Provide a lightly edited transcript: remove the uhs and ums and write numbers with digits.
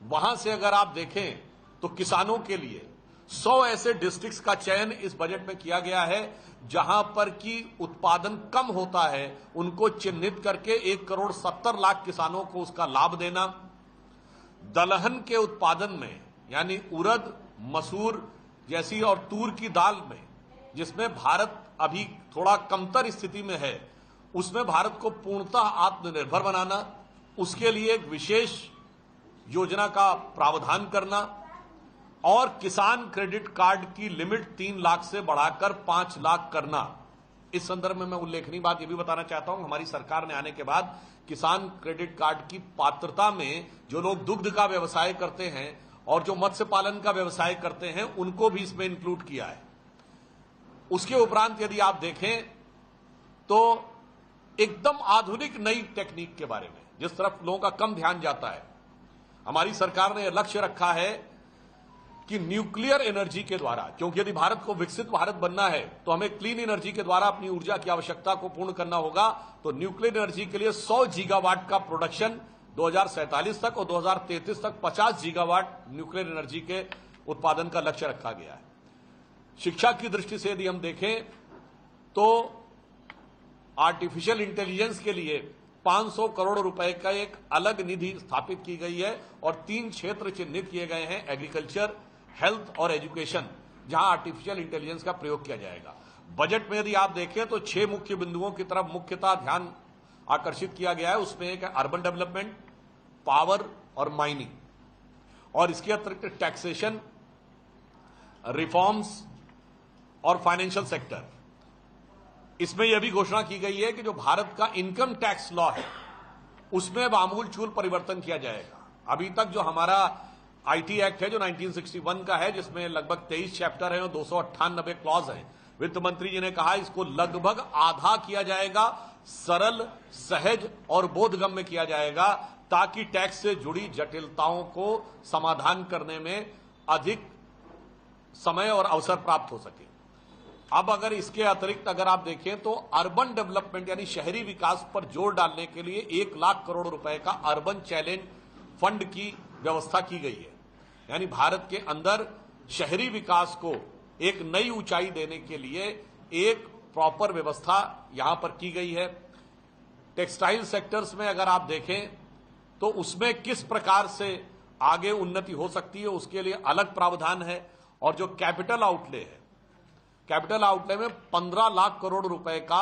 वहां से अगर आप देखें तो किसानों के लिए 100 ऐसे डिस्ट्रिक्ट्स का चयन इस बजट में किया गया है जहां पर कि उत्पादन कम होता है, उनको चिन्हित करके 1,70,00,000 किसानों को उसका लाभ देना। दलहन के उत्पादन में यानी उड़द, मसूर जैसी और तूर की दाल में, जिसमें भारत अभी थोड़ा कमतर स्थिति में है, उसमें भारत को पूर्णतः आत्मनिर्भर बनाना, उसके लिए एक विशेष योजना का प्रावधान करना और किसान क्रेडिट कार्ड की लिमिट 3 लाख से बढ़ाकर 5 लाख करना। इस संदर्भ में मैं उल्लेखनीय बात यह भी बताना चाहता हूं, हमारी सरकार ने आने के बाद किसान क्रेडिट कार्ड की पात्रता में जो लोग दुग्ध का व्यवसाय करते हैं और जो मत्स्य पालन का व्यवसाय करते हैं उनको भी इसमें इंक्लूड किया है। उसके उपरांत यदि आप देखें तो एकदम आधुनिक नई टेक्निक के बारे में जिस तरफ लोगों का कम ध्यान जाता है, हमारी सरकार ने यह लक्ष्य रखा है कि न्यूक्लियर एनर्जी के द्वारा, क्योंकि यदि भारत को विकसित भारत बनना है तो हमें क्लीन एनर्जी के द्वारा अपनी ऊर्जा की आवश्यकता को पूर्ण करना होगा। तो न्यूक्लियर एनर्जी के लिए 100 गीगावाट का प्रोडक्शन 2047 तक और 2033 तक 50 गीगावाट न्यूक्लियर एनर्जी के उत्पादन का लक्ष्य रखा गया है। शिक्षा की दृष्टि से यदि हम देखें तो आर्टिफिशियल इंटेलिजेंस के लिए 500 करोड़ रुपए का एक अलग निधि स्थापित की गई है और 3 क्षेत्र चिन्हित किए गए हैं, एग्रीकल्चर, हेल्थ और एजुकेशन, जहां आर्टिफिशियल इंटेलिजेंस का प्रयोग किया जाएगा। बजट में यदि आप देखें तो 6 मुख्य बिंदुओं की तरफ मुख्यतः ध्यान आकर्षित किया गया है। उसमें एक है अर्बन डेवलपमेंट, पावर और माइनिंग, और इसके अतिरिक्त टैक्सेशन, रिफॉर्म्स और फाइनेंशियल सेक्टर। इसमें यह भी घोषणा की गई है कि जो भारत का इनकम टैक्स लॉ है उसमें अब आमूलचूल परिवर्तन किया जाएगा। अभी तक जो हमारा आईटी एक्ट है जो 1961 का है, जिसमें लगभग 23 चैप्टर हैं और 298 क्लॉज हैं, वित्त मंत्री जी ने कहा इसको लगभग आधा किया जाएगा, सरल, सहज और बोधगम्य किया जाएगा, ताकि टैक्स से जुड़ी जटिलताओं को समाधान करने में अधिक समय और अवसर प्राप्त हो सके। अब अगर इसके अतिरिक्त अगर आप देखें तो अर्बन डेवलपमेंट यानी शहरी विकास पर जोर डालने के लिए 1 लाख करोड़ रुपए का अर्बन चैलेंज फंड की व्यवस्था की गई है। यानी भारत के अंदर शहरी विकास को एक नई ऊंचाई देने के लिए एक प्रॉपर व्यवस्था यहां पर की गई है। टेक्सटाइल सेक्टर्स में अगर आप देखें तो उसमें किस प्रकार से आगे उन्नति हो सकती है उसके लिए अलग प्रावधान है। और जो कैपिटल आउटले है, कैपिटल आउटले में 15 लाख करोड़ रुपए का